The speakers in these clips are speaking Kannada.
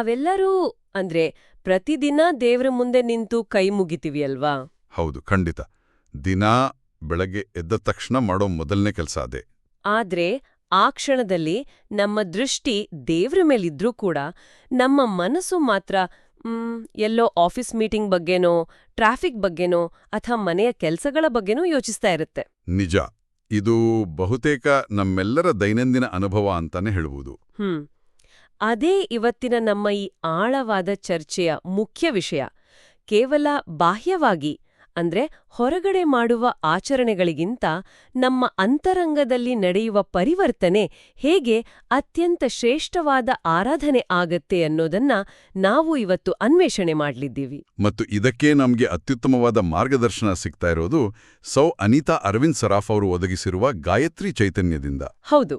ನಾವೆಲ್ಲರೂ ಅಂದ್ರೆ ಪ್ರತಿದಿನ ದೇವ್ರ ಮುಂದೆ ನಿಂತು ಕೈ ಮುಗಿತೀವಿ ಅಲ್ವಾ? ಹೌದು, ಖಂಡಿತ. ದಿನಾ ಬೆಳಗ್ಗೆ ಎದ್ದ ತಕ್ಷಣ ಮಾಡೋ ಮೊದಲನೇ ಕೆಲಸ ಅದೇ. ಆದ್ರೆ ಆ ಕ್ಷಣದಲ್ಲಿ ನಮ್ಮ ದೃಷ್ಟಿ ದೇವ್ರ ಮೇಲಿದ್ರೂ ಕೂಡ ನಮ್ಮ ಮನಸ್ಸು ಮಾತ್ರ ಎಲ್ಲೋ ಆಫೀಸ್ ಮೀಟಿಂಗ್ ಬಗ್ಗೆನೋ, ಟ್ರಾಫಿಕ್ ಬಗ್ಗೆನೋ ಅಥವಾ ಮನೆಯ ಕೆಲ್ಸಗಳ ಬಗ್ಗೆನೋ ಯೋಚಿಸ್ತಾ ಇರುತ್ತೆ. ನಿಜ. ಇದು ಬಹುತೇಕ ನಮ್ಮೆಲ್ಲರ ದೈನಂದಿನ ಅನುಭವ ಅಂತಾನೆ ಹೇಳುವುದು. ಅದೇ ಇವತ್ತಿನ ನಮ್ಮ ಈ ಆಳವಾದ ಚರ್ಚೆಯ ಮುಖ್ಯ ವಿಷಯ. ಕೇವಲ ಬಾಹ್ಯವಾಗಿ ಅಂದ್ರೆ ಹೊರಗಡೆ ಮಾಡುವ ಆಚರಣೆಗಳಿಗಿಂತ ನಮ್ಮ ಅಂತರಂಗದಲ್ಲಿ ನಡೆಯುವ ಪರಿವರ್ತನೆ ಹೇಗೆ ಅತ್ಯಂತ ಶ್ರೇಷ್ಠವಾದ ಆರಾಧನೆ ಆಗತ್ತೆ ಅನ್ನೋದನ್ನ ನಾವು ಇವತ್ತು ಅನ್ವೇಷಣೆ ಮಾಡ್ಲಿದ್ದೀವಿ. ಮತ್ತು ಇದಕ್ಕೆ ನಮ್ಗೆ ಅತ್ಯುತ್ತಮವಾದ ಮಾರ್ಗದರ್ಶನ ಸಿಗ್ತಾ ಇರೋದು ಸೌ ಅನಿತಾ ಅರವಿಂದ್ ಸರಾಫ್ ಅವರು ಒದಗಿಸಿರುವ ಗಾಯತ್ರಿ ಚೈತನ್ಯದಿಂದ. ಹೌದು,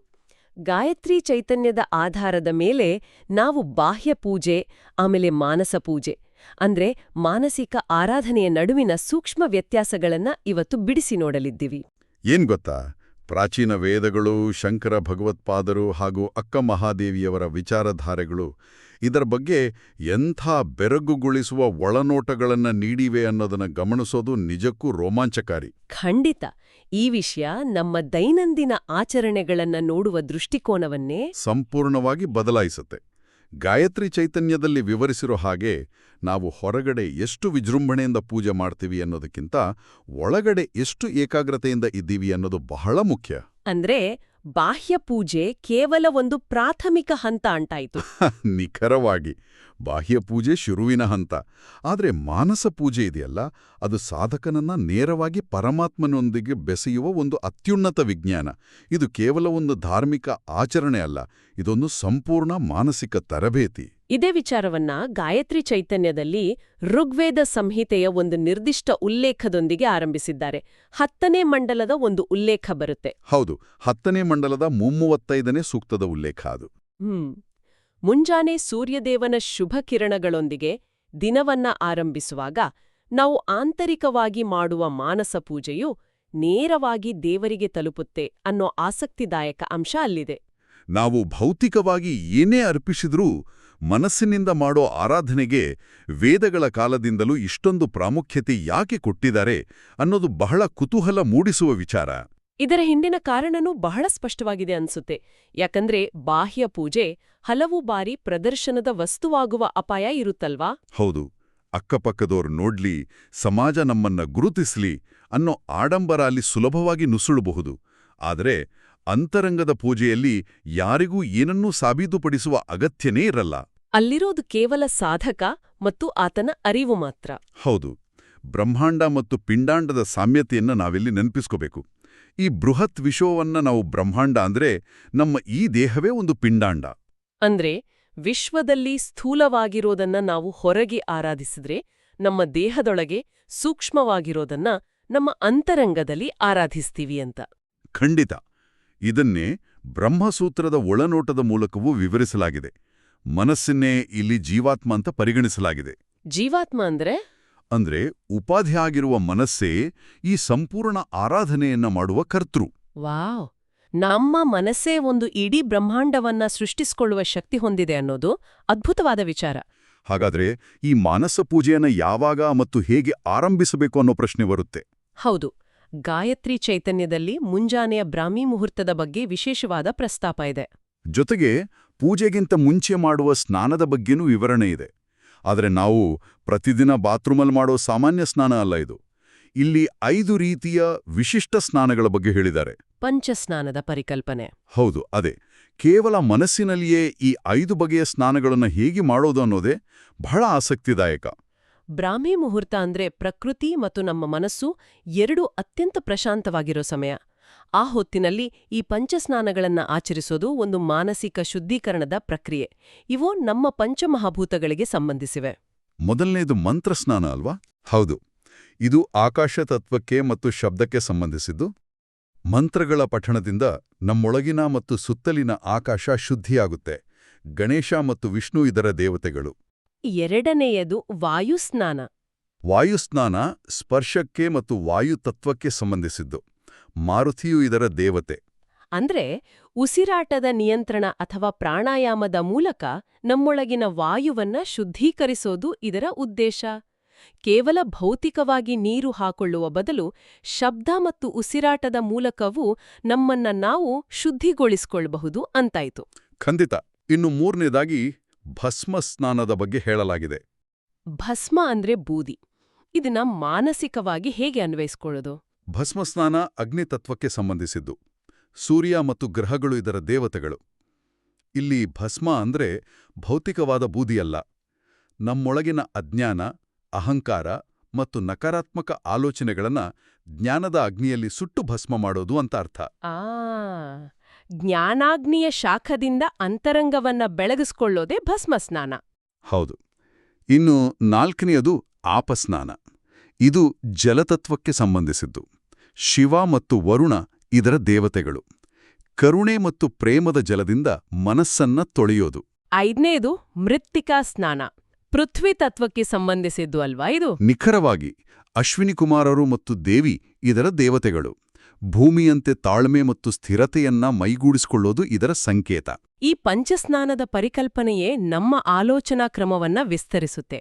ಗಾಯತ್ರಿ ಚೈತನ್ಯದ ಆಧಾರದ ಮೇಲೆ ನಾವು ಬಾಹ್ಯ ಪೂಜೆ ಆಮೇಲೆ ಮಾನಸ ಪೂಜೆ ಅಂದ್ರೆ ಮಾನಸಿಕ ಆರಾಧನೆಯ ನಡುವಿನ ಸೂಕ್ಷ್ಮ ವ್ಯತ್ಯಾಸಗಳನ್ನ ಇವತ್ತು ಬಿಡಿಸಿ ನೋಡಲಿದ್ದೀವಿ. ಏನ್ ಗೊತ್ತಾ, ಪ್ರಾಚೀನ ವೇದಗಳು, ಶಂಕರ ಭಗವತ್ಪಾದರು ಹಾಗೂ ಅಕ್ಕ ಮಹಾದೇವಿಯವರ ವಿಚಾರಧಾರೆಗಳು ಇದರ ಬಗ್ಗೆ ಎಂಥ ಬೆರಗುಗೊಳಿಸುವ ಒಳನೋಟಗಳನ್ನ ನೀಡಿವೆ ಅನ್ನೋದನ್ನ ಗಮನಿಸೋದು ನಿಜಕ್ಕೂ ರೋಮಾಂಚಕಾರಿ. ಖಂಡಿತ. ಈ ವಿಷಯ ನಮ್ಮ ದೈನಂದಿನ ಆಚರಣೆಗಳನ್ನ ನೋಡುವ ದೃಷ್ಟಿಕೋನವನ್ನೇ ಸಂಪೂರ್ಣವಾಗಿ ಬದಲಾಯಿಸುತ್ತೆ. ಗಾಯತ್ರಿ ಚೈತನ್ಯದಲ್ಲಿ ವಿವರಿಸಿರೋ ಹಾಗೆ ನಾವು ಹೊರಗಡೆ ಎಷ್ಟು ವಿಜೃಂಭಣೆಯಿಂದ ಪೂಜೆ ಮಾಡ್ತೀವಿ ಅನ್ನೋದಕ್ಕಿಂತ ಒಳಗಡೆ ಎಷ್ಟು ಏಕಾಗ್ರತೆಯಿಂದ ಇದ್ದೀವಿ ಅನ್ನೋದು ಬಹಳ ಮುಖ್ಯ. ಅಂದ್ರೆ ಬಾಹ್ಯ ಪೂಜೆ ಕೇವಲ ಒಂದು ಪ್ರಾಥಮಿಕ ಹಂತ ಅಂಟಾಯಿತು. ನಿಖರವಾಗಿ ಬಾಹ್ಯ ಪೂಜೆ ಶುರುವಿನ ಹಂತ. ಆದ್ರೆ ಮಾನಸ ಪೂಜೆ ಇದೆಯಲ್ಲ, ಅದು ಸಾಧಕನನ್ನ ನೇರವಾಗಿ ಪರಮಾತ್ಮನೊಂದಿಗೆ ಬೆಸೆಯುವ ಒಂದು ಅತ್ಯುನ್ನತ ವಿಜ್ಞಾನ. ಇದು ಕೇವಲ ಒಂದು ಧಾರ್ಮಿಕ ಆಚರಣೆ ಅಲ್ಲ, ಇದೊಂದು ಸಂಪೂರ್ಣ ಮಾನಸಿಕ ತರಬೇತಿ. ಇದೇ ವಿಚಾರವನ್ನ ಗಾಯತ್ರಿ ಚೈತನ್ಯದಲ್ಲಿ ಋಗ್ವೇದ ಸಂಹಿತೆಯ ಒಂದು ನಿರ್ದಿಷ್ಟ ಉಲ್ಲೇಖದೊಂದಿಗೆ ಆರಂಭಿಸಿದ್ದಾರೆ. 10ನೇ ಮಂಡಲದ ಒಂದು ಉಲ್ಲೇಖ ಬರುತ್ತೆ. ಹೌದು, 10ನೇ ಮಂಡಲದ 35ನೇ ಸೂಕ್ತದ ಉಲ್ಲೇಖ ಅದು. ಮುಂಜಾನೆ ಸೂರ್ಯದೇವನ ಶುಭ ಕಿರಣಗಳೊಂದಿಗೆ ದಿನವನ್ನ ಆರಂಭಿಸುವಾಗ ನಾವು ಆಂತರಿಕವಾಗಿ ಮಾಡುವ ಮಾನಸ ಪೂಜೆಯು ನೇರವಾಗಿ ದೇವರಿಗೆ ತಲುಪುತ್ತೆ ಅನ್ನೋ ಆಸಕ್ತಿದಾಯಕ ಅಂಶ ಅಲ್ಲಿದೆ. ನಾವು ಭೌತಿಕವಾಗಿ ಏನೇ ಅರ್ಪಿಸಿದ್ರೂ ಮನಸ್ಸಿನಿಂದ ಮಾಡೋ ಆರಾಧನೆಗೆ ವೇದಗಳ ಕಾಲದಿಂದಲೂ ಇಷ್ಟೊಂದು ಪ್ರಾಮುಖ್ಯತೆ ಯಾಕೆ ಕೊಟ್ಟಿದ್ದಾರೆ ಅನ್ನೋದು ಬಹಳ ಕುತೂಹಲ ಮೂಡಿಸುವ ವಿಚಾರ. ಇದರ ಹಿಂದಿನ ಕಾರಣನೂ ಬಹಳ ಸ್ಪಷ್ಟವಾಗಿದೆ ಅನ್ಸುತ್ತೆ. ಯಾಕಂದ್ರೆ ಬಾಹ್ಯ ಪೂಜೆ ಹಲವು ಬಾರಿ ಪ್ರದರ್ಶನದ ವಸ್ತುವಾಗುವ ಅಪಾಯ ಇರುತ್ತಲ್ವಾ? ಹೌದು. ಅಕ್ಕಪಕ್ಕದೋರು ನೋಡ್ಲಿ, ಸಮಾಜ ನಮ್ಮನ್ನ ಗುರುತಿಸ್ಲಿ ಅನ್ನೋ ಆಡಂಬರ ಅಲ್ಲಿ ಸುಲಭವಾಗಿ ನುಸುಳಬಹುದು. ಆದರೆ ಅಂತರಂಗದ ಪೂಜೆಯಲ್ಲಿ ಯಾರಿಗೂ ಏನನ್ನೂ ಸಾಬೀತುಪಡಿಸುವ ಅಗತ್ಯನೇ ಇರಲ್ಲ. ಅಲ್ಲಿರೋದು ಕೇವಲ ಸಾಧಕ ಮತ್ತು ಆತನ ಅರಿವು ಮಾತ್ರ. ಹೌದು. ಬ್ರಹ್ಮಾಂಡ ಮತ್ತು ಪಿಂಡಾಂಡದ ಸಾಮ್ಯತೆಯನ್ನ ನಾವಿಲ್ಲಿ ನೆನಪಿಸ್ಕೋಬೇಕು. ಈ ಬೃಹತ್ ವಿಶ್ವವನ್ನ ನಾವು ಬ್ರಹ್ಮಾಂಡ ಅಂದ್ರೆ ನಮ್ಮ ಈ ದೇಹವೇ ಒಂದು ಪಿಂಡಾಂಡ. ಅಂದ್ರೆ ವಿಶ್ವದಲ್ಲಿ ಸ್ಥೂಲವಾಗಿರೋದನ್ನ ನಾವು ಹೊರಗೆ ಆರಾಧಿಸಿದ್ರೆ, ನಮ್ಮ ದೇಹದೊಳಗೆ ಸೂಕ್ಷ್ಮವಾಗಿರೋದನ್ನ ನಮ್ಮ ಅಂತರಂಗದಲ್ಲಿ ಆರಾಧಿಸ್ತೀವಿ ಅಂತ. ಖಂಡಿತ. ಇದನ್ನೇ ಬ್ರಹ್ಮಸೂತ್ರದ ಒಳನೋಟದ ಮೂಲಕವೂ ವಿವರಿಸಲಾಗಿದೆ. ಮನಸ್ಸನ್ನೇ ಇಲ್ಲಿ ಜೀವಾತ್ಮ ಅಂತ ಪರಿಗಣಿಸಲಾಗಿದೆ. ಜೀವಾತ್ಮ ಅಂದ್ರೆ ಉಪಾಧಿ ಆಗಿರುವ ಮನಸ್ಸೇ ಈ ಸಂಪೂರ್ಣ ಆರಾಧನೆಯನ್ನ ಮಾಡುವ ಕರ್ತೃ. ವಾವ್! ನಮ್ಮ ಮನಸ್ಸೇ ಒಂದು ಇಡೀ ಬ್ರಹ್ಮಾಂಡವನ್ನ ಸೃಷ್ಟಿಸಿಕೊಳ್ಳುವ ಶಕ್ತಿ ಹೊಂದಿದೆ ಅನ್ನೋದು ಅದ್ಭುತವಾದ ವಿಚಾರ. ಹಾಗಾದ್ರೆ ಈ ಮಾನಸ ಪೂಜೆಯನ್ನ ಯಾವಾಗ ಮತ್ತು ಹೇಗೆ ಆರಂಭಿಸಬೇಕು ಅನ್ನೋ ಪ್ರಶ್ನೆ ಬರುತ್ತೆ. ಹೌದು. ಗಾಯತ್ರಿ ಚೈತನ್ಯದಲ್ಲಿ ಮುಂಜಾನೆಯ ಬ್ರಾಹ್ಮಿ ಮುಹೂರ್ತದ ಬಗ್ಗೆ ವಿಶೇಷವಾದ ಪ್ರಸ್ತಾಪ ಇದೆ. ಜೊತೆಗೆ ಪೂಜೆಗಿಂತ ಮುಂಚೆ ಮಾಡುವ ಸ್ನಾನದ ಬಗ್ಗೆನೂ ವಿವರಣೆ ಇದೆ. ಆದರೆ ನಾವು ಪ್ರತಿದಿನ ಬಾತ್ರೂಮಲ್ಲಿ ಮಾಡೋ ಸಾಮಾನ್ಯ ಸ್ನಾನ ಅಲ್ಲ ಇದು. ಇಲ್ಲಿ 5 ರೀತಿಯ ವಿಶಿಷ್ಟ ಸ್ನಾನಗಳ ಬಗ್ಗೆ ಹೇಳಿದ್ದಾರೆ. ಪಂಚಸ್ನಾನದ ಪರಿಕಲ್ಪನೆ. ಹೌದು, ಅದೇ. ಕೇವಲ ಮನಸ್ಸಿನಲ್ಲಿಯೇ ಈ 5 ಬಗೆಯ ಸ್ನಾನಗಳನ್ನು ಹೇಗೆ ಮಾಡೋದು ಅನ್ನೋದೇ ಬಹಳ ಆಸಕ್ತಿದಾಯಕ. ಬ್ರಾಹ್ಮಿ ಮುಹೂರ್ತ ಅಂದ್ರೆ ಪ್ರಕೃತಿ ಮತ್ತು ನಮ್ಮ ಮನಸ್ಸು ಎರಡೂ ಅತ್ಯಂತ ಪ್ರಶಾಂತವಾಗಿರೋ ಸಮಯ. ಆ ಹೊತ್ತಿನಲ್ಲಿ ಈ ಪಂಚಸ್ನಾನಗಳನ್ನ ಆಚರಿಸೋದು ಒಂದು ಮಾನಸಿಕ ಶುದ್ಧೀಕರಣದ ಪ್ರಕ್ರಿಯೆ. ಇವು ನಮ್ಮ ಪಂಚಮಹಾಭೂತಗಳಿಗೆ ಸಂಬಂಧಿಸಿವೆ. ಮೊದಲನೇದು ಮಂತ್ರಸ್ನಾನ ಅಲ್ವಾ? ಹೌದು. ಇದು ಆಕಾಶ ತತ್ವಕ್ಕೆ ಮತ್ತು ಶಬ್ದಕ್ಕೆ ಸಂಬಂಧಿಸಿದ್ದು. ಮಂತ್ರಗಳ ಪಠಣದಿಂದ ನಮ್ಮೊಳಗಿನ ಮತ್ತು ಸುತ್ತಲಿನ ಆಕಾಶ ಶುದ್ಧಿಯಾಗುತ್ತೆ. ಗಣೇಶ ಮತ್ತು ವಿಷ್ಣು ಇದರ ದೇವತೆಗಳು. ಎರಡನೆಯದು ವಾಯುಸ್ನಾನ. ವಾಯುಸ್ನಾನ ಸ್ಪರ್ಶಕ್ಕೆ ಮತ್ತು ವಾಯುತತ್ವಕ್ಕೆ ಸಂಬಂಧಿಸಿದ್ದು. ಮಾರುತಿಯು ಇದರ ದೇವತೆ. ಅಂದ್ರೆ ಉಸಿರಾಟದ ನಿಯಂತ್ರಣ ಅಥವಾ ಪ್ರಾಣಾಯಾಮದ ಮೂಲಕ ನಮ್ಮೊಳಗಿನ ವಾಯುವನ್ನ ಶುದ್ಧೀಕರಿಸೋದು ಇದರ ಉದ್ದೇಶ. ಕೇವಲ ಭೌತಿಕವಾಗಿ ನೀರು ಹಾಕೊಳ್ಳುವ ಬದಲು ಶಬ್ದ ಮತ್ತು ಉಸಿರಾಟದ ಮೂಲಕವೂ ನಮ್ಮನ್ನ ನಾವು ಶುದ್ಧಿಗೊಳಿಸಿಕೊಳ್ಳಬಹುದು ಅಂತಾಯ್ತು. ಖಂಡಿತ. ಇನ್ನು ಮೂರನೇದಾಗಿ ಭಸ್ಮ ಸ್ನಾನದ ಬಗ್ಗೆ ಹೇಳಲಾಗಿದೆ. ಭಸ್ಮ ಅಂದ್ರೆ ಬೂದಿ. ಇದನ್ನ ಮಾನಸಿಕವಾಗಿ ಹೇಗೆ ಅನ್ವಯಿಸ್ಕೊಳ್ಳೋದು? ಭಸ್ಮಸ್ನಾನ ಅಗ್ನಿತತ್ವಕ್ಕೆ ಸಂಬಂಧಿಸಿದ್ದು. ಸೂರ್ಯ ಮತ್ತು ಗ್ರಹಗಳು ಇದರ ದೇವತೆಗಳು. ಇಲ್ಲಿ ಭಸ್ಮ ಅಂದ್ರೆ ಭೌತಿಕವಾದ ಬೂದಿಯಲ್ಲ. ನಮ್ಮೊಳಗಿನ ಅಜ್ಞಾನ, ಅಹಂಕಾರ ಮತ್ತು ನಕಾರಾತ್ಮಕ ಆಲೋಚನೆಗಳನ್ನ ಜ್ಞಾನದ ಅಗ್ನಿಯಲ್ಲಿ ಸುಟ್ಟು ಭಸ್ಮ ಮಾಡೋದು ಅಂತ ಅರ್ಥ. ಆ ಜ್ಞಾನಾಗ್ನಿಯ ಶಾಖದಿಂದ ಅಂತರಂಗವನ್ನ ಬೆಳಗಿಸ್ಕೊಳ್ಳೋದೇ ಭಸ್ಮ ಸ್ನಾನ. ಹೌದು. ಇನ್ನು ನಾಲ್ಕನೆಯದು ಆಪಸ್ನಾನ. ಇದು ಜಲತತ್ವಕ್ಕೆ ಸಂಬಂಧಿಸಿದ್ದು. ಶಿವ ಮತ್ತು ವರುಣ ಇದರ ದೇವತೆಗಳು. ಕರುಣೆ ಮತ್ತು ಪ್ರೇಮದ ಜಲದಿಂದ ಮನಸ್ಸನ್ನ ತೊಳೆಯೋದು. ಐದನೇದು ಮೃತ್ತಿಕಾ ಸ್ನಾನ. ಪೃಥ್ವಿ ತತ್ವಕ್ಕೆ ಸಂಬಂಧಿಸಿದ್ದು ಅಲ್ವಾ ಇದು? ನಿಖರವಾಗಿ. ಅಶ್ವಿನಿಕುಮಾರರು ಮತ್ತು ದೇವಿ ಇದರ ದೇವತೆಗಳು. ಭೂಮಿಯಂತೆ ತಾಳ್ಮೆ ಮತ್ತು ಸ್ಥಿರತೆಯನ್ನ ಮೈಗೂಡಿಸಿಕೊಳ್ಳೋದು ಇದರ ಸಂಕೇತ. ಈ ಪಂಚಸ್ನಾನದ ಪರಿಕಲ್ಪನೆಯೇ ನಮ್ಮ ಆಲೋಚನಾ ಕ್ರಮವನ್ನ ವಿಸ್ತರಿಸುತ್ತೆ.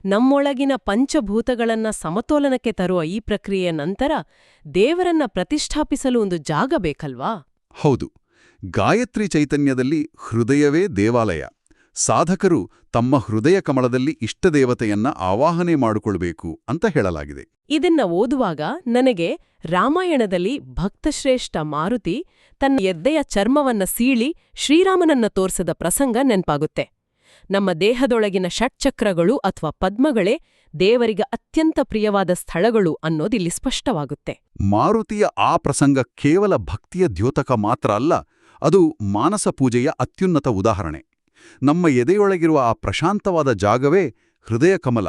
ನಮ್ಮೊಳಗಿನ ಪಂಚಭೂತಗಳನ್ನ ಸಮತೋಲನಕ್ಕೆ ತರುವ ಈ ಪ್ರಕ್ರಿಯೆಯ ನಂತರ ದೇವರನ್ನ ಪ್ರತಿಷ್ಠಾಪಿಸಲು ಒಂದು ಜಾಗ ಬೇಕಲ್ವಾ? ಹೌದು. ಗಾಯತ್ರಿ ಚೈತನ್ಯದಲ್ಲಿ ಹೃದಯವೇ ದೇವಾಲಯ. ಸಾಧಕರು ತಮ್ಮ ಹೃದಯ ಕಮಲದಲ್ಲಿ ಇಷ್ಟದೇವತೆಯನ್ನ ಆವಾಹನೆ ಮಾಡಿಕೊಳ್ಬೇಕು ಅಂತ ಹೇಳಲಾಗಿದೆ. ಇದನ್ನ ಓದುವಾಗ ನನಗೆ ರಾಮಾಯಣದಲ್ಲಿ ಭಕ್ತಶ್ರೇಷ್ಠ ಮಾರುತಿ ತನ್ನ ಎದ್ದೆಯ ಚರ್ಮವನ್ನ ಸೀಳಿ ಶ್ರೀರಾಮನನ್ನ ತೋರ್ಸದ ಪ್ರಸಂಗ ನೆನ್ಪಾಗುತ್ತೆ. ನಮ್ಮ ದೇಹದೊಳಗಿನ ಷಟ್ಚಕ್ರಗಳು ಅಥವಾ ಪದ್ಮಗಳೇ ದೇವರಿಗೆ ಅತ್ಯಂತ ಪ್ರಿಯವಾದ ಸ್ಥಳಗಳು ಅನ್ನೋದಿಲ್ಲಿ ಸ್ಪಷ್ಟವಾಗುತ್ತೆ. ಮಾರುತಿಯ ಆ ಪ್ರಸಂಗ ಕೇವಲ ಭಕ್ತಿಯ ದ್ಯೋತಕ ಮಾತ್ರ ಅಲ್ಲ, ಅದು ಮಾನಸ ಪೂಜೆಯ ಅತ್ಯುನ್ನತ ಉದಾಹರಣೆ. ನಮ್ಮ ಎದೆಯೊಳಗಿರುವ ಆ ಪ್ರಶಾಂತವಾದ ಜಾಗವೇ ಹೃದಯ ಕಮಲ.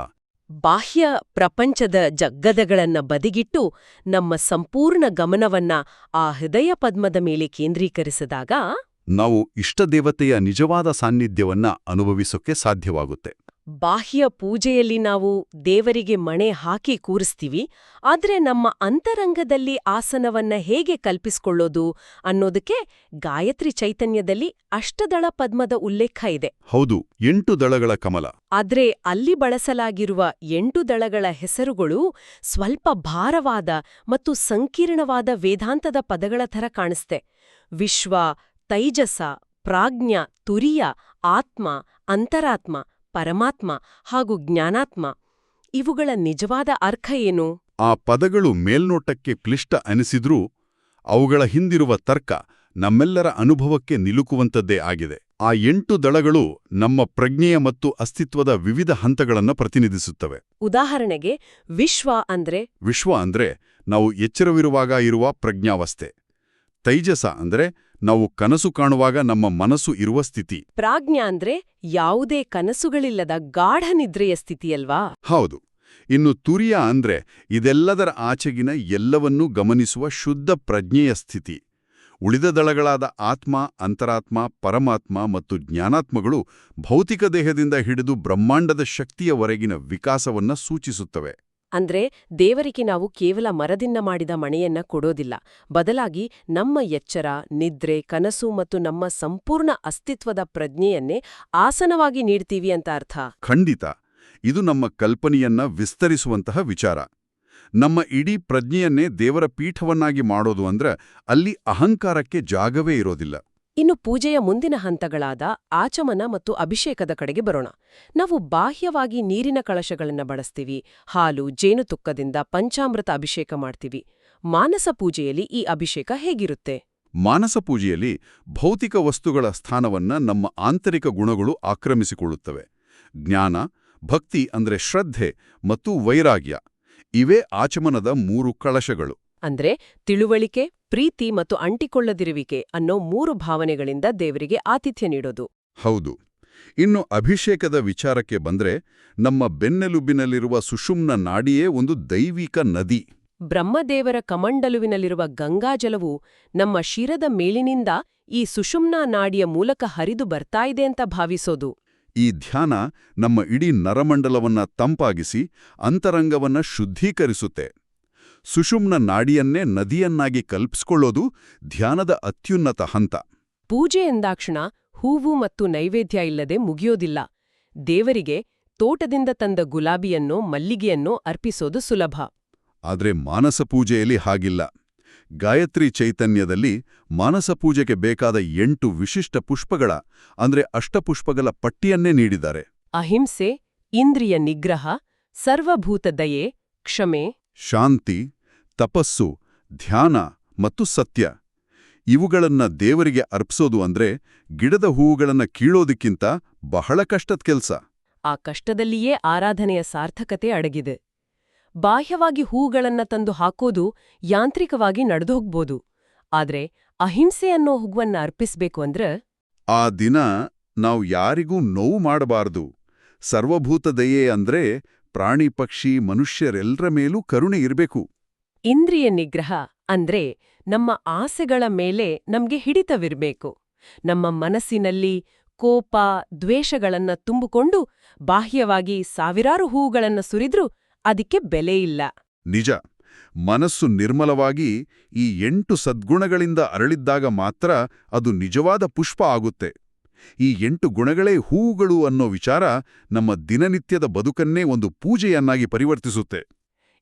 ಬಾಹ್ಯ ಪ್ರಪಂಚದ ಜಗ್ಗದಗಳನ್ನ ಬದಿಗಿಟ್ಟು ನಮ್ಮ ಸಂಪೂರ್ಣ ಗಮನವನ್ನ ಆ ಹೃದಯ ಪದ್ಮದ ಮೇಲೆ ಕೇಂದ್ರೀಕರಿಸಿದಾಗ ನಾವು ಇಷ್ಟದೇವತೆಯ ನಿಜವಾದ ಸಾನ್ನಿಧ್ಯವನ್ನ ಅನುಭವಿಸೋಕೆ ಸಾಧ್ಯವಾಗುತ್ತೆ. ಬಾಹ್ಯ ಪೂಜೆಯಲ್ಲಿ ನಾವು ದೇವರಿಗೆ ಮಣೆ ಹಾಕಿ ಕೂರಿಸ್ತೀವಿ, ಆದ್ರೆ ನಮ್ಮ ಅಂತರಂಗದಲ್ಲಿ ಆಸನವನ್ನ ಹೇಗೆ ಕಲ್ಪಿಸ್ಕೊಳ್ಳೋದು ಅನ್ನೋದಕ್ಕೆ ಗಾಯತ್ರಿ ಚೈತನ್ಯದಲ್ಲಿ ಅಷ್ಟದಳ ಪದ್ಮದ ಉಲ್ಲೇಖ ಇದೆ. ಹೌದು, 8 ದಳಗಳ ಕಮಲ. ಆದ್ರೆ ಅಲ್ಲಿ ಬಳಸಲಾಗಿರುವ 8 ದಳಗಳ ಹೆಸರುಗಳು ಸ್ವಲ್ಪ ಭಾರವಾದ ಮತ್ತು ಸಂಕೀರ್ಣವಾದ ವೇದಾಂತದ ಪದಗಳ ಥರ ಕಾಣಿಸ್ತೆ. ವಿಶ್ವ, ತೈಜಸ, ಪ್ರಾಜ್ಞ, ತುರಿಯ, ಆತ್ಮ, ಅಂತರಾತ್ಮ, ಪರಮಾತ್ಮ ಹಾಗೂ ಜ್ಞಾನಾತ್ಮ. ಇವುಗಳ ನಿಜವಾದ ಅರ್ಥ ಏನು? ಆ ಪದಗಳು ಮೇಲ್ನೋಟಕ್ಕೆ ಕ್ಲಿಷ್ಟ ಅನಿಸಿದ್ರೂ ಅವುಗಳ ಹಿಂದಿರುವ ತರ್ಕ ನಮ್ಮೆಲ್ಲರ ಅನುಭವಕ್ಕೆ ನಿಲುಕುವಂಥದ್ದೇ ಆಗಿದೆ. ಆ 8 ದಳಗಳು ನಮ್ಮ ಪ್ರಜ್ಞೆಯ ಮತ್ತು ಅಸ್ತಿತ್ವದ ವಿವಿಧ ಹಂತಗಳನ್ನು ಪ್ರತಿನಿಧಿಸುತ್ತವೆ. ಉದಾಹರಣೆಗೆ ವಿಶ್ವ ಅಂದ್ರೆ ನಾವು ಎಚ್ಚರವಿರುವಾಗ ಇರುವ ಪ್ರಜ್ಞಾವಸ್ಥೆ. ತೈಜಸ ಅಂದ್ರೆ ನಾವು ಕನಸು ಕಾಣುವಾಗ ನಮ್ಮ ಮನಸ್ಸು ಇರುವ ಸ್ಥಿತಿ. ಪ್ರಾಜ್ಞ ಅಂದ್ರೆ ಯಾವುದೇ ಕನಸುಗಳಿಲ್ಲದ ಗಾಢ ನಿದ್ರೆಯ ಸ್ಥಿತಿಯಲ್ವಾ? ಹೌದು. ಇನ್ನು ತುರಿಯ ಅಂದ್ರೆ ಇದೆಲ್ಲದರ ಆಚೆಗಿನ ಎಲ್ಲವನ್ನೂ ಗಮನಿಸುವ ಶುದ್ಧ ಪ್ರಜ್ಞೆಯ ಸ್ಥಿತಿ. ಉಳಿದ ದಳಗಳಾದ ಆತ್ಮ, ಅಂತರಾತ್ಮ, ಪರಮಾತ್ಮ ಮತ್ತು ಜ್ಞಾನಾತ್ಮಗಳು ಭೌತಿಕ ದೇಹದಿಂದ ಹಿಡಿದು ಬ್ರಹ್ಮಾಂಡದ ಶಕ್ತಿಯವರೆಗಿನ ವಿಕಾಸವನ್ನ ಸೂಚಿಸುತ್ತವೆ. ಅಂದ್ರೆ ದೇವರಿಗೆ ನಾವು ಕೇವಲ ಮರದಿಂದ ಮಾಡಿದ ಮಣೆಯನ್ನ ಕೊಡೋದಿಲ್ಲ, ಬದಲಾಗಿ ನಮ್ಮ ಎಚ್ಚರ, ನಿದ್ರೆ, ಕನಸು ಮತ್ತು ನಮ್ಮ ಸಂಪೂರ್ಣ ಅಸ್ತಿತ್ವದ ಪ್ರಜ್ಞೆಯನ್ನೇ ಆಸನವಾಗಿ ನೀಡ್ತೀವಿ ಅಂತ ಅರ್ಥ. ಖಂಡಿತ. ಇದು ನಮ್ಮ ಕಲ್ಪನೆಯನ್ನ ವಿಸ್ತರಿಸುವಂತಹ ವಿಚಾರ. ನಮ್ಮ ಇಡೀ ಪ್ರಜ್ಞೆಯನ್ನೇ ದೇವರ ಪೀಠವನ್ನಾಗಿ ಮಾಡೋದು ಅಂದ್ರೆ ಅಲ್ಲಿ ಅಹಂಕಾರಕ್ಕೆ ಜಾಗವೇ ಇರೋದಿಲ್ಲ. ಇನ್ನು ಪೂಜೆಯ ಮುಂದಿನ ಹಂತಗಳಾದ ಆಚಮನ ಮತ್ತು ಅಭಿಷೇಕದ ಕಡೆಗೆ ಬರೋಣ. ನಾವು ಬಾಹ್ಯವಾಗಿ ನೀರಿನ ಕಳಶಗಳನ್ನ ಬಳಸ್ತೀವಿ, ಹಾಲು, ಜೇನುತುಕ್ಕದಿಂದ ಪಂಚಾಮೃತ ಅಭಿಷೇಕ ಮಾಡ್ತೀವಿ. ಮಾನಸ ಪೂಜೆಯಲ್ಲಿ ಈ ಅಭಿಷೇಕ ಹೇಗಿರುತ್ತೆ? ಮಾನಸ ಪೂಜೆಯಲ್ಲಿ ಭೌತಿಕ ವಸ್ತುಗಳ ಸ್ಥಾನವನ್ನ ನಮ್ಮ ಆಂತರಿಕ ಗುಣಗಳು ಆಕ್ರಮಿಸಿಕೊಳ್ಳುತ್ತವೆ. ಜ್ಞಾನ, ಭಕ್ತಿ ಅಂದ್ರೆ ಶ್ರದ್ಧೆ ಮತ್ತು ವೈರಾಗ್ಯ, ಇವೇ ಆಚಮನದ 3 ಕಳಶಗಳು. ಅಂದ್ರೆ ತಿಳುವಳಿಕೆ, ಪ್ರೀತಿ ಮತ್ತು ಅಂಟಿಕೊಳ್ಳದಿರುವಿಕೆ ಅನ್ನೋ 3 ಭಾವನೆಗಳಿಂದ ದೇವರಿಗೆ ಆತಿಥ್ಯ ನೀಡೋದು. ಹೌದು. ಇನ್ನು ಅಭಿಷೇಕದ ವಿಚಾರಕ್ಕೆ ಬಂದ್ರೆ ನಮ್ಮ ಬೆನ್ನೆಲುಬಿನಲ್ಲಿರುವ ಸುಷುಮ್ನ ನಾಡಿಯೇ ಒಂದು ದೈವಿಕ ನದಿ. ಬ್ರಹ್ಮದೇವರ ಕಮಂಡಲುವಿನಲ್ಲಿರುವ ಗಂಗಾಜಲವು ನಮ್ಮ ಶಿರದ ಮೇಲಿನಿಂದ ಈ ಸುಷುಮ್ನಾ ನಾಡಿಯ ಮೂಲಕ ಹರಿದು ಬರ್ತಾಯಿದೆ ಅಂತ ಭಾವಿಸೋದು. ಈ ಧ್ಯಾನ ನಮ್ಮ ಇಡೀ ನರಮಂಡಲವನ್ನ ತಂಪಾಗಿಸಿ ಅಂತರಂಗವನ್ನ ಶುದ್ಧೀಕರಿಸುತ್ತೆ. ಸುಷುಮ್ನ ನಾಡಿಯನ್ನೇ ನದಿಯನ್ನಾಗಿ ಕಲ್ಪಿಸ್ಕೊಳ್ಳೋದು ಧ್ಯಾನದ ಅತ್ಯುನ್ನತ ಹಂತ. ಪೂಜೆ ಎಂದಾಕ್ಷಣ ಹೂವು ಮತ್ತು ನೈವೇದ್ಯ ಇಲ್ಲದೆ ಮುಗಿಯೋದಿಲ್ಲ. ದೇವರಿಗೆ ತೋಟದಿಂದ ತಂದ ಗುಲಾಬಿಯನ್ನೋ ಮಲ್ಲಿಗೆಯನ್ನೋ ಅರ್ಪಿಸೋದು ಸುಲಭ. ಆದ್ರೆ ಮಾನಸ ಪೂಜೆಯಲ್ಲಿ ಹಾಗಿಲ್ಲ. ಗಾಯತ್ರಿ ಚೈತನ್ಯದಲ್ಲಿ ಮಾನಸ ಪೂಜೆಗೆ ಬೇಕಾದ 8 ವಿಶಿಷ್ಟ ಪುಷ್ಪಗಳ ಅಂದ್ರೆ ಅಷ್ಟಪುಷ್ಪಗಳ ಪಟ್ಟಿಯನ್ನೇ ನೀಡಿದ್ದಾರೆ. ಅಹಿಂಸೆ, ಇಂದ್ರಿಯ ನಿಗ್ರಹ, ಸರ್ವಭೂತ ದಯೆ, ಕ್ಷಮೆ, ಶಾಂತಿ, ತಪಸ್ಸು, ಧ್ಯಾನ ಮತ್ತು ಸತ್ಯ. ಇವುಗಳನ್ನ ದೇವರಿಗೆ ಅರ್ಪಿಸೋದು ಅಂದ್ರೆ ಗಿಡದ ಹೂವುಗಳನ್ನ ಕೀಳೋದಕ್ಕಿಂತ ಬಹಳ ಕಷ್ಟದ ಕೆಲ್ಸ. ಆ ಕಷ್ಟದಲ್ಲಿಯೇ ಆರಾಧನೆಯ ಸಾರ್ಥಕತೆ ಅಡಗಿದೆ. ಬಾಹ್ಯವಾಗಿ ಹೂಗಳನ್ನ ತಂದು ಹಾಕೋದು ಯಾಂತ್ರಿಕವಾಗಿ ನಡೆದೋಗ್ಬೋದು. ಆದ್ರೆ ಅಹಿಂಸೆ ಅನ್ನೋ ಹೂವನ್ನ ಅರ್ಪಿಸ್ಬೇಕು ಅಂದ್ರ ಆ ದಿನ ನಾವು ಯಾರಿಗೂ ನೋವು ಮಾಡಬಾರ್ದು. ಸರ್ವಭೂತ ದಯೆ ಅಂದ್ರೆ ಪ್ರಾಣಿ ಪಕ್ಷಿ ಮನುಷ್ಯರೆಲ್ಲರ ಮೇಲೂ ಕರುಣೆ ಇರಬೇಕು. ಇಂದ್ರಿಯ ನಿಗ್ರಹ ಅಂದ್ರೆ ನಮ್ಮ ಆಸೆಗಳ ಮೇಲೆ ನಮ್ಗೆ ಹಿಡಿತವಿರ್ಬೇಕು. ನಮ್ಮ ಮನಸ್ಸಿನಲ್ಲಿ ಕೋಪ, ದ್ವೇಷಗಳನ್ನ ತುಂಬಿಕೊಂಡು ಬಾಹ್ಯವಾಗಿ ಸಾವಿರಾರು ಹೂಗಳನ್ನ ಸುರಿದ್ರೂ ಅದಕ್ಕೆ ಬೆಲೆ ಇಲ್ಲ. ನಿಜ, ಮನಸ್ಸು ನಿರ್ಮಲವಾಗಿ ಈ 8 ಸದ್ಗುಣಗಳಿಂದ ಅರಳಿದ್ದಾಗ ಮಾತ್ರ ಅದು ನಿಜವಾದ ಪುಷ್ಪ ಆಗುತ್ತೆ. ಈ 8 ಗುಣಗಳೇ ಹೂವುಗಳು ಅನ್ನೋ ವಿಚಾರ ನಮ್ಮ ದಿನನಿತ್ಯದ ಬದುಕನ್ನೇ ಒಂದು ಪೂಜೆಯನ್ನಾಗಿ ಪರಿವರ್ತಿಸುತ್ತೆ.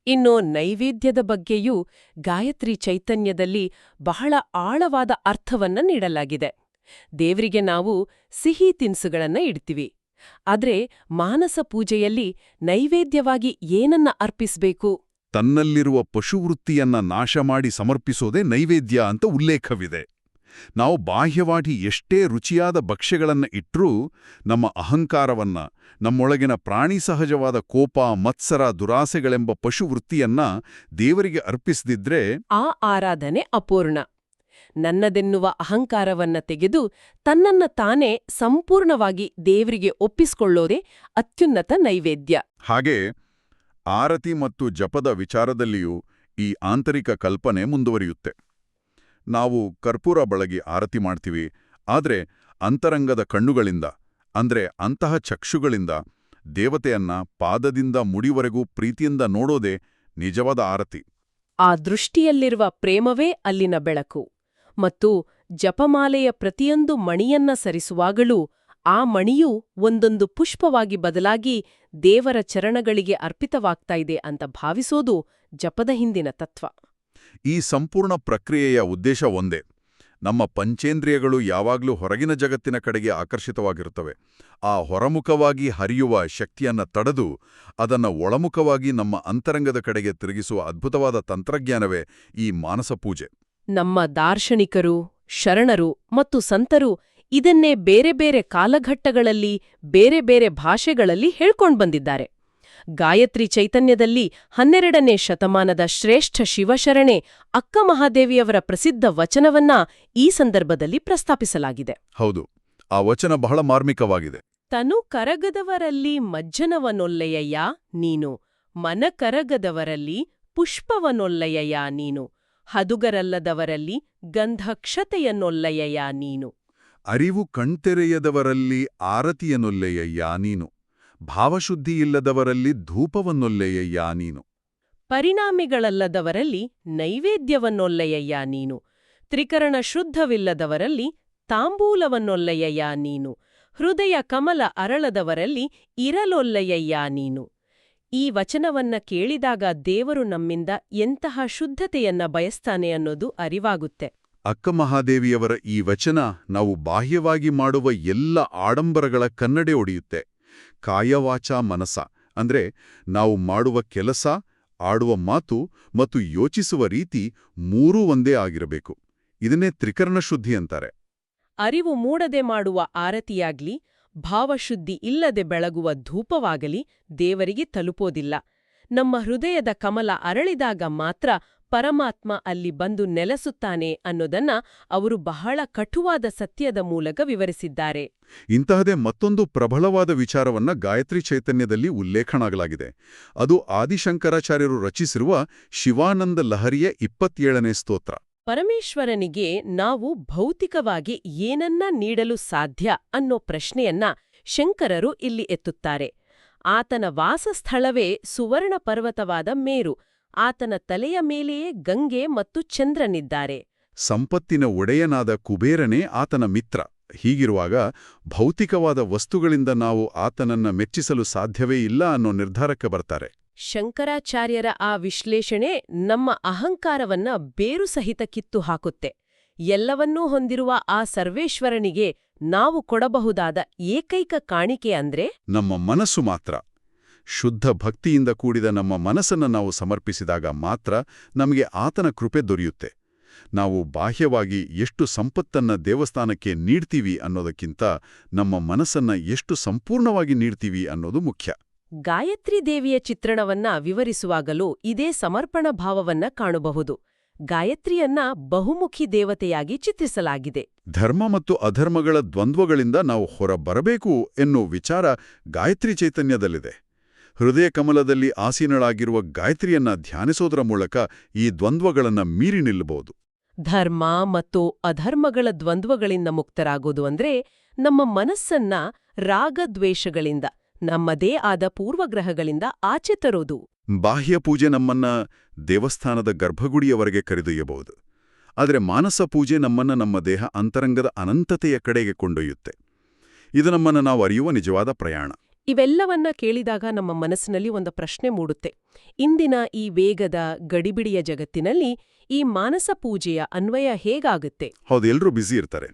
ಇನ್ನು ನೈವೇದ್ಯದ ಬಗ್ಗೆಯೂ ಗಾಯತ್ರಿ ಚೈತನ್ಯದಲ್ಲಿ ಬಹಳ ಆಳವಾದ ಅರ್ಥವನ್ನ ನೀಡಲಾಗಿದೆ. ದೇವರಿಗೆ ನಾವು ಸಿಹಿ ತಿನಿಸುಗಳನ್ನ ಇಡ್ತೀವಿ. ಆದ್ರೆ ಮಾನಸ ಪೂಜೆಯಲ್ಲಿ ನೈವೇದ್ಯವಾಗಿ ಏನನ್ನ ಅರ್ಪಿಸ್ಬೇಕು? ತನ್ನಲ್ಲಿರುವ ಪಶುವೃತ್ತಿಯನ್ನ ನಾಶ ಮಾಡಿ ಸಮರ್ಪಿಸೋದೇ ನೈವೇದ್ಯ ಅಂತ ಉಲ್ಲೇಖವಿದೆ. ನಾವು ಬಾಹ್ಯವಾಗಿ ಎಷ್ಟೇ ರುಚಿಯಾದ ಭಕ್ಷ್ಯಗಳನ್ನ ಇಟ್ರೂ ನಮ್ಮ ಅಹಂಕಾರವನ್ನ, ನಮ್ಮೊಳಗಿನ ಪ್ರಾಣಿ ಸಹಜವಾದ ಕೋಪ, ಮತ್ಸರ, ದುರಾಸೆಗಳೆಂಬ ಪಶುವೃತ್ತಿಯನ್ನ ದೇವರಿಗೆ ಅರ್ಪಿಸದಿದ್ರೆ ಆ ಆರಾಧನೆ ಅಪೂರ್ಣ. ನನ್ನದೆನ್ನುವ ಅಹಂಕಾರವನ್ನ ತೆಗೆದು ತನ್ನನ್ನ ತಾನೇ ಸಂಪೂರ್ಣವಾಗಿ ದೇವರಿಗೆ ಒಪ್ಪಿಸಿಕೊಳ್ಳೋದೇ ಅತ್ಯುನ್ನತ ನೈವೇದ್ಯ. ಹಾಗೆ ಆರತಿ ಮತ್ತು ಜಪದ ವಿಚಾರದಲ್ಲಿಯೂ ಈ ಆಂತರಿಕ ಕಲ್ಪನೆ ಮುಂದುವರಿಯುತ್ತೆ. ನಾವು ಕರ್ಪೂರ ಬಳಗಿ ಆರತಿ ಮಾಡ್ತೀವಿ, ಆದ್ರೆ ಅಂತರಂಗದ ಕಣ್ಣುಗಳಿಂದ ಅಂದ್ರೆ ಅಂತಹ ಚಕ್ಷುಗಳಿಂದ ದೇವತೆಯನ್ನ ಪಾದದಿಂದ ಮುಡಿವರೆಗೂ ಪ್ರೀತಿಯಿಂದ ನೋಡೋದೇ ನಿಜವಾದ ಆರತಿ. ಆ ದೃಷ್ಟಿಯಲ್ಲಿರುವ ಪ್ರೇಮವೇ ಅಲ್ಲಿನ ಬೆಳಕು. ಮತ್ತು ಜಪಮಾಲೆಯ ಪ್ರತಿಯೊಂದು ಮಣಿಯನ್ನ ಸರಿಸುವಾಗಲೂ ಆ ಮಣಿಯೂ ಒಂದೊಂದು ಪುಷ್ಪವಾಗಿ ಬದಲಾಗಿ ದೇವರ ಚರಣಗಳಿಗೆ ಅರ್ಪಿತವಾಗ್ತಾ ಇದೆ ಅಂತ ಭಾವಿಸೋದು ಜಪದ ಹಿಂದಿನ ತತ್ವ. ಈ ಸಂಪೂರ್ಣ ಪ್ರಕ್ರಿಯೆಯ ಉದ್ದೇಶ ಒಂದೇ. ನಮ್ಮ ಪಂಚೇಂದ್ರಿಯಗಳು ಯಾವಾಗಲೂ ಹೊರಗಿನ ಜಗತ್ತಿನ ಕಡೆಗೆ ಆಕರ್ಷಿತವಾಗಿರುತ್ತವೆ. ಆ ಹೊರಮುಖವಾಗಿ ಹರಿಯುವ ಶಕ್ತಿಯನ್ನ ತಡೆದು ಅದನ್ನ ಒಳಮುಖವಾಗಿ ನಮ್ಮ ಅಂತರಂಗದ ಕಡೆಗೆ ತಿರುಗಿಸುವ ಅದ್ಭುತವಾದ ತಂತ್ರಜ್ಞಾನವೇ ಈ ಮಾನಸ ಪೂಜೆ. ನಮ್ಮ ದಾರ್ಶನಿಕರು, ಶರಣರು ಮತ್ತು ಸಂತರು ಇದನ್ನೇ ಬೇರೆ ಬೇರೆ ಕಾಲಘಟ್ಟಗಳಲ್ಲಿ ಬೇರೆ ಬೇರೆ ಭಾಷೆಗಳಲ್ಲಿ ಹೇಳ್ಕೊಂಡ್ಬಂದಿದ್ದಾರೆ. ಗಾಯತ್ರಿ ಚೈತನ್ಯದಲ್ಲಿ 12ನೇ ಶತಮಾನದ ಶ್ರೇಷ್ಠ ಶಿವಶರಣೆ ಅಕ್ಕ ಮಹಾದೇವಿಯವರ ಪ್ರಸಿದ್ಧ ವಚನವನ್ನ ಈ ಸಂದರ್ಭದಲ್ಲಿ ಪ್ರಸ್ತಾಪಿಸಲಾಗಿದೆ. ಹೌದು, ಆ ವಚನ ಬಹಳ ಮಾರ್ಮಿಕವಾಗಿದೆ. ತನು ಕರಗದವರಲ್ಲಿ ಮಜ್ಜನವನೊಲ್ಲೆಯಯ್ಯ ನೀನು, ಮನ ಕರಗದವರಲ್ಲಿ ಪುಷ್ಪವನೊಲ್ಲೆಯಯ್ಯ ನೀನು, ಹದುಗರಲ್ಲದವರಲ್ಲಿ ಗಂಧಕ್ಷತೆಯನ್ನೊಲ್ಲೆಯಯ್ಯ ನೀನು. ಅರಿವು ಕಣ್ತೆರೆಯದವರಲ್ಲಿ ಆರತಿಯನೊಲ್ಲೆಯಯ್ಯ ನೀನು, ಭಾವಶುದ್ಧಿಯಿಲ್ಲದವರಲ್ಲಿ ಧೂಪವನ್ನೊಲ್ಲೆಯಯ್ಯ ನೀನು, ಪರಿಣಾಮಿಗಳಲ್ಲದವರಲ್ಲಿ ನೈವೇದ್ಯವನ್ನೊಲ್ಲೆಯಯ್ಯ ನೀನು, ತ್ರಿಕರಣ ಶುದ್ಧವಿಲ್ಲದವರಲ್ಲಿ ತಾಂಬೂಲವನ್ನೊಲ್ಲೆಯಯ್ಯ ನೀನು, ಹೃದಯ ಕಮಲ ಅರಳದವರಲ್ಲಿ ಇರಲೊಲ್ಲೆಯಯ್ಯ ನೀನು. ಈ ವಚನವನ್ನ ಕೇಳಿದಾಗ ದೇವರು ನಮ್ಮಿಂದ ಎಂತಹ ಶುದ್ಧತೆಯನ್ನ ಬಯಸ್ತಾನೆ ಅನ್ನೋದು ಅರಿವಾಗುತ್ತೆ. ಅಕ್ಕ ಮಹಾದೇವಿಯವರ ಈ ವಚನ ನಾವು ಬಾಹ್ಯವಾಗಿ ಮಾಡುವ ಎಲ್ಲ ಆಡಂಬರಗಳ ಕನ್ನಡೆ ಒಡೆಯುತ್ತೆ. ಕಾಯವಾಚ ಮನಸ ಅಂದ್ರೆ ನಾವು ಮಾಡುವ ಕೆಲಸ, ಆಡುವ ಮಾತು ಮತ್ತು ಯೋಚಿಸುವ ರೀತಿ ಮೂರೂ ಒಂದೇ ಆಗಿರಬೇಕು. ಇದನ್ನೇ ತ್ರಿಕರಣ ಶುದ್ಧಿ ಅಂತಾರೆ. ಅರಿವು ಮೂಡದೆ ಮಾಡುವ ಆರತಿಯಾಗ್ಲಿ, ಭಾವಶುದ್ಧಿ ಇಲ್ಲದೆ ಬೆಳಗುವ ಧೂಪವಾಗಲಿ ದೇವರಿಗೆ ತಲುಪೋದಿಲ್ಲ. ನಮ್ಮ ಹೃದಯದ ಕಮಲ ಅರಳಿದಾಗ ಮಾತ್ರ ಪರಮಾತ್ಮ ಅಲ್ಲಿ ಬಂದು ನೆಲೆಸುತ್ತಾನೆ ಅನ್ನೋದನ್ನ ಅವರು ಬಹಳ ಕಟುವಾದ ಸತ್ಯದ ಮೂಲಕ ವಿವರಿಸಿದ್ದಾರೆ. ಇಂತಹದೇ ಮತ್ತೊಂದು ಪ್ರಬಲವಾದ ವಿಚಾರವನ್ನ ಗಾಯತ್ರಿ ಚೈತನ್ಯದಲ್ಲಿ ಉಲ್ಲೇಖನಾಗಲಾಗಿದೆ. ಅದು ಆದಿಶಂಕರಾಚಾರ್ಯರು ರಚಿಸಿರುವ ಶಿವಾನಂದ ಲಹರಿಯ 27ನೇ ಸ್ತೋತ್ರ. ಪರಮೇಶ್ವರನಿಗೆ ನಾವು ಭೌತಿಕವಾಗಿ ಏನನ್ನ ನೀಡಲು ಸಾಧ್ಯ ಅನ್ನೋ ಪ್ರಶ್ನೆಯನ್ನ ಶಂಕರರು ಇಲ್ಲಿ ಎತ್ತುತ್ತಾರೆ. ಆತನ ವಾಸಸ್ಥಳವೇ ಸುವರ್ಣ ಪರ್ವತವಾದ ಮೇರು ಆತನ ತಲೆಯ ಮೇಲೆಯೇ ಗಂಗೆ ಮತ್ತು ಚಂದ್ರನಿದ್ದಾರೆ. ಸಂಪತ್ತಿನ ಒಡೆಯನಾದ ಕುಬೇರನೇ ಆತನ ಮಿತ್ರ. ಹೀಗಿರುವಾಗ ಭೌತಿಕವಾದ ವಸ್ತುಗಳಿಂದ ನಾವು ಆತನನ್ನ ಮೆಚ್ಚಿಸಲು ಸಾಧ್ಯವೇ ಇಲ್ಲ ಅನ್ನೋ ನಿರ್ಧಾರಕ್ಕೆ ಬರ್ತಾರೆ. ಶಂಕರಾಚಾರ್ಯರ ಆ ವಿಶ್ಲೇಷಣೆ ನಮ್ಮ ಅಹಂಕಾರವನ್ನ ಬೇರು ಸಹಿತ ಕಿತ್ತು ಹಾಕುತ್ತೆ. ಎಲ್ಲವನ್ನೂ ಹೊಂದಿರುವ ಆ ಸರ್ವೇಶ್ವರನಿಗೆ ನಾವು ಕೊಡಬಹುದಾದ ಏಕೈಕ ಕಾಣಿಕೆ ಅಂದ್ರೆ ನಮ್ಮ ಮನಸ್ಸು ಮಾತ್ರ. ಶುದ್ಧ ಭಕ್ತಿಯಿಂದ ಕೂಡಿದ ನಮ್ಮ ಮನಸ್ಸನ್ನು ನಾವು ಸಮರ್ಪಿಸಿದಾಗ ಮಾತ್ರ ನಮಗೆ ಆತನ ಕೃಪೆ ದೊರೆಯುತ್ತೆ. ನಾವು ಬಾಹ್ಯವಾಗಿ ಎಷ್ಟು ಸಂಪತ್ತನ್ನ ದೇವಸ್ಥಾನಕ್ಕೆ ನೀಡ್ತೀವಿ ಅನ್ನೋದಕ್ಕಿಂತ ನಮ್ಮ ಮನಸ್ಸನ್ನ ಎಷ್ಟು ಸಂಪೂರ್ಣವಾಗಿ ನೀಡ್ತೀವಿ ಅನ್ನೋದು ಮುಖ್ಯ. ಗಾಯತ್ರಿ ದೇವಿಯ ಚಿತ್ರಣವನ್ನ ವಿವರಿಸುವಾಗಲೂ ಇದೇ ಸಮರ್ಪಣಾ ಭಾವವನ್ನ ಕಾಣಬಹುದು. ಗಾಯತ್ರಿಯನ್ನ ಬಹುಮುಖಿ ದೇವತೆಯಾಗಿ ಚಿತ್ರಿಸಲಾಗಿದೆ. ಧರ್ಮ ಮತ್ತು ಅಧರ್ಮಗಳ ದ್ವಂದ್ವಗಳಿಂದ ನಾವು ಹೊರಬರಬೇಕು ಎನ್ನುವ ವಿಚಾರ ಗಾಯತ್ರಿ ಚೈತನ್ಯದಲ್ಲಿದೆ. ಹೃದಯ ಕಮಲದಲ್ಲಿ ಆಸೀನಳಾಗಿರುವ ಗಾಯತ್ರಿಯನ್ನ ಧ್ಯಾನಿಸೋದರ ಮೂಲಕ ಈ ದ್ವಂದ್ವಗಳನ್ನ ಮೀರಿ ನಿಲ್ಲಬಹುದು. ಧರ್ಮ ಮತ್ತು ಅಧರ್ಮಗಳ ದ್ವಂದ್ವಗಳಿಂದ ಮುಕ್ತರಾಗೋದು ಅಂದ್ರೆ ನಮ್ಮ ಮನಸ್ಸನ್ನ ರಾಗದ್ವೇಷಗಳಿಂದ, ನಮ್ಮದೇ ಆದ ಪೂರ್ವಗ್ರಹಗಳಿಂದ ಆಚೆ ತರೋದು. ಬಾಹ್ಯ ಪೂಜೆ ನಮ್ಮನ್ನ ದೇವಸ್ಥಾನದ ಗರ್ಭಗುಡಿಯವರೆಗೆ ಕರೆದೊಯ್ಯಬಹುದು. ಆದರೆ ಮಾನಸ ಪೂಜೆ ನಮ್ಮನ್ನ ನಮ್ಮ ದೇಹ ಅಂತರಂಗದ ಅನಂತತೆಯ ಕಡೆಗೆ ಕೊಂಡೊಯ್ಯುತ್ತೆ. ಇದು ನಮ್ಮನ್ನ ನಾವು ಅರಿಯುವ ನಿಜವಾದ ಪ್ರಯಾಣ. ಇವೆಲ್ಲವನ್ನ ಕೇಳಿದಾಗ ನಮ್ಮ ಮನಸ್ಸಿನಲ್ಲಿ ಒಂದು ಪ್ರಶ್ನೆ ಮೂಡುತ್ತೆ. ಇಂದಿನ ಈ ವೇಗದ ಗಡಿಬಿಡಿಯ ಜಗತ್ತಿನಲ್ಲಿ ಈ ಮಾನಸ ಪೂಜೆಯ ಅನ್ವಯ ಹೇಗಾಗುತ್ತೆ? ಹೌದು, ಎಲ್ರೂ ಬ್ಯುಸಿ ಇರ್ತಾರೆ.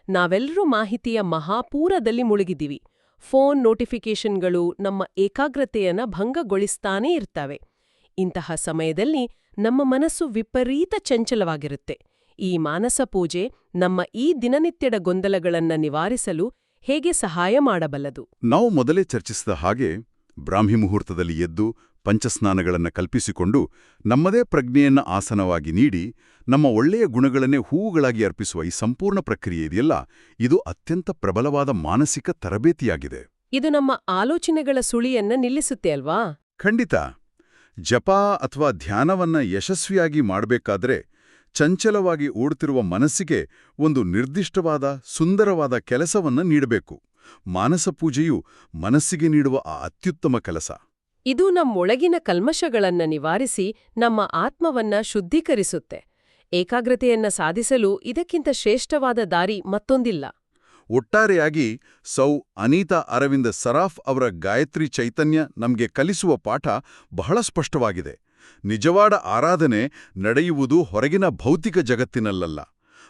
ನಾವೆಲ್ಲರೂ ಮಾಹಿತಿಯ ಮಹಾಪೂರದಲ್ಲಿ ಮುಳುಗಿದ್ದೀವಿ. ಫೋನ್ ನೋಟಿಫಿಕೇಷನ್ಗಳು ನಮ್ಮ ಏಕಾಗ್ರತೆಯನ್ನ ಭಂಗಗೊಳಿಸ್ತಾನೇ ಇರ್ತವೆ. ಇಂತಹ ಸಮಯದಲ್ಲಿ ನಮ್ಮ ಮನಸ್ಸು ವಿಪರೀತ ಚಂಚಲವಾಗಿರುತ್ತೆ. ಈ ಮಾನಸ ಪೂಜೆ ನಮ್ಮ ಈ ದಿನನಿತ್ಯದ ಗೊಂದಲಗಳನ್ನ ನಿವಾರಿಸಲು ಹೇಗೆ ಸಹಾಯ ಮಾಡಬಲ್ಲದು? ನಾವು ಮೊದಲೇ ಚರ್ಚಿಸಿದ ಹಾಗೆ ಬ್ರಾಹ್ಮಿ ಮುಹೂರ್ತದಲ್ಲಿ ಎದ್ದು ಪಂಚಸ್ನಾನಗಳನ್ನು ಕಲ್ಪಿಸಿಕೊಂಡು ನಮ್ಮದೇ ಪ್ರಜ್ಞೆಯನ್ನ ಆಸನವಾಗಿ ನೀಡಿ ನಮ್ಮ ಒಳ್ಳೆಯ ಗುಣಗಳನ್ನೇ ಹೂವುಗಳಾಗಿ ಅರ್ಪಿಸುವ ಈ ಸಂಪೂರ್ಣ ಪ್ರಕ್ರಿಯೆ ಇದೆಯಲ್ಲ, ಇದು ಅತ್ಯಂತ ಪ್ರಬಲವಾದ ಮಾನಸಿಕ ತರಬೇತಿಯಾಗಿದೆ. ಇದು ನಮ್ಮ ಆಲೋಚನೆಗಳ ಸುಳಿಯನ್ನ ನಿಲ್ಲಿಸುತ್ತೆ ಅಲ್ವಾ? ಖಂಡಿತ. ಜಪ ಅಥವಾ ಧ್ಯಾನವನ್ನ ಯಶಸ್ವಿಯಾಗಿ ಮಾಡಬೇಕಾದ್ರೆ ಚಂಚಲವಾಗಿ ಓಡುತ್ತಿರುವ ಮನಸ್ಸಿಗೆ ಒಂದು ನಿರ್ದಿಷ್ಟವಾದ ಸುಂದರವಾದ ಕೆಲಸವನ್ನ ನೀಡಬೇಕು. ಮಾನಸ ಪೂಜೆಯು ಮನಸ್ಸಿಗೆ ನೀಡುವ ಆ ಅತ್ಯುತ್ತಮ ಕೆಲಸ. ಇದು ನಮ್ಮೊಳಗಿನ ಕಲ್ಮಶಗಳನ್ನ ನಿವಾರಿಸಿ ನಮ್ಮ ಆತ್ಮವನ್ನ ಶುದ್ಧೀಕರಿಸುತ್ತೆ. ಏಕಾಗ್ರತೆಯನ್ನ ಸಾಧಿಸಲು ಇದಕ್ಕಿಂತ ಶ್ರೇಷ್ಠವಾದ ದಾರಿ ಮತ್ತೊಂದಿಲ್ಲ. ಒಟ್ಟಾರೆಯಾಗಿ ಸೌ ಅನೀತಾ ಅರವಿಂದ ಸರಾಫ್ ಅವರ ಗಾಯತ್ರಿ ಚೈತನ್ಯ ನಮಗೆ ಕಲಿಸುವ ಪಾಠ ಬಹಳ ಸ್ಪಷ್ಟವಾಗಿದೆ. ನಿಜವಾದ ಆರಾಧನೆ ನಡೆಯುವುದು ಹೊರಗಿನ ಭೌತಿಕ ಜಗತ್ತಿನಲ್ಲಲ್ಲ,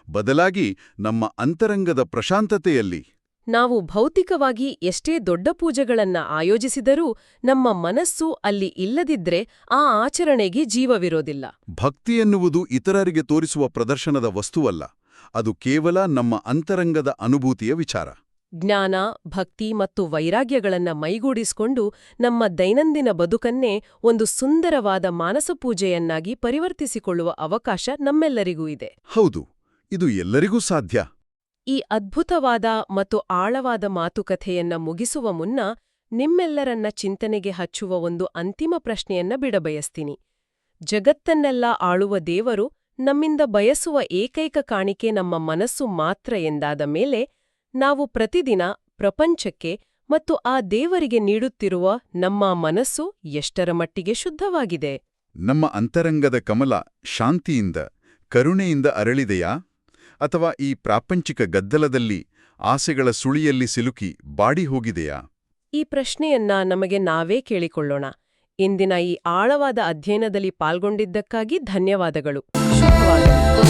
ಬದಲಾಗಿ ನಮ್ಮ ಅಂತರಂಗದ ಪ್ರಶಾಂತತೆಯಲ್ಲಿ. ನಾವು ಭೌತಿಕವಾಗಿ ಎಷ್ಟೇ ದೊಡ್ಡ ಪೂಜೆಗಳನ್ನ ಆಯೋಜಿಸಿದರೂ ನಮ್ಮ ಮನಸ್ಸು ಅಲ್ಲಿ ಇಲ್ಲದಿದ್ರೆ ಆ ಆಚರಣೆಗೆ ಜೀವವಿರೋದಿಲ್ಲ. ಭಕ್ತಿ ಎನ್ನುವುದು ಇತರರಿಗೆ ತೋರಿಸುವ ಪ್ರದರ್ಶನದ ವಸ್ತುವಲ್ಲ, ಅದು ಕೇವಲ ನಮ್ಮ ಅಂತರಂಗದ ಅನುಭೂತಿಯ ವಿಚಾರ. ಜ್ಞಾನ, ಭಕ್ತಿ ಮತ್ತು ವೈರಾಗ್ಯಗಳನ್ನ ಮೈಗೂಡಿಸಿಕೊಂಡು ನಮ್ಮ ದೈನಂದಿನ ಬದುಕನ್ನೇ ಒಂದು ಸುಂದರವಾದ ಮಾನಸ ಪೂಜೆಯನ್ನಾಗಿ ಪರಿವರ್ತಿಸಿಕೊಳ್ಳುವ ಅವಕಾಶ ನಮ್ಮೆಲ್ಲರಿಗೂ ಇದೆ. ಹೌದು, ಇದು ಎಲ್ಲರಿಗೂ ಸಾಧ್ಯ. ಈ ಅದ್ಭುತವಾದ ಮತ್ತು ಆಳವಾದ ಮಾತುಕಥೆಯನ್ನ ಮುಗಿಸುವ ಮುನ್ನ ನಿಮ್ಮೆಲ್ಲರನ್ನ ಚಿಂತನೆಗೆ ಹಚ್ಚುವ ಒಂದು ಅಂತಿಮ ಪ್ರಶ್ನೆಯನ್ನ ಬಿಡಬಯಸ್ತೀನಿ. ಜಗತ್ತನ್ನೆಲ್ಲ ಆಳುವ ದೇವರು ನಮ್ಮಿಂದ ಬಯಸುವ ಏಕೈಕ ಕಾಣಿಕೆ ನಮ್ಮ ಮನಸ್ಸು ಮಾತ್ರ ಎಂದಾದ ಮೇಲೆ ನಾವು ಪ್ರತಿದಿನ ಪ್ರಪಂಚಕ್ಕೆ ಮತ್ತು ಆ ದೇವರಿಗೆ ನೀಡುತ್ತಿರುವ ನಮ್ಮ ಮನಸ್ಸು ಎಷ್ಟರ ಮಟ್ಟಿಗೆ ಶುದ್ಧವಾಗಿದೆ? ನಮ್ಮ ಅಂತರಂಗದ ಕಮಲ ಶಾಂತಿಯಿಂದ, ಕರುಣೆಯಿಂದ ಅರಳಿದೆಯಾ? ಅಥವಾ ಈ ಪ್ರಾಪಂಚಿಕ ಗದ್ದಲದಲ್ಲಿ ಆಸೆಗಳ ಸುಳಿಯಲ್ಲಿ ಸಿಲುಕಿ ಬಾಡಿ ಹೋಗಿದೆಯಾ? ಈ ಪ್ರಶ್ನೆಯನ್ನ ನಮಗೆ ನಾವೇ ಕೇಳಿಕೊಳ್ಳೋಣ. ಇಂದಿನ ಈ ಆಳವಾದ ಅಧ್ಯಯನದಲ್ಲಿ ಪಾಲ್ಗೊಂಡಿದ್ದಕ್ಕಾಗಿ ಧನ್ಯವಾದಗಳು. ಶುಭವಾಗಲಿ.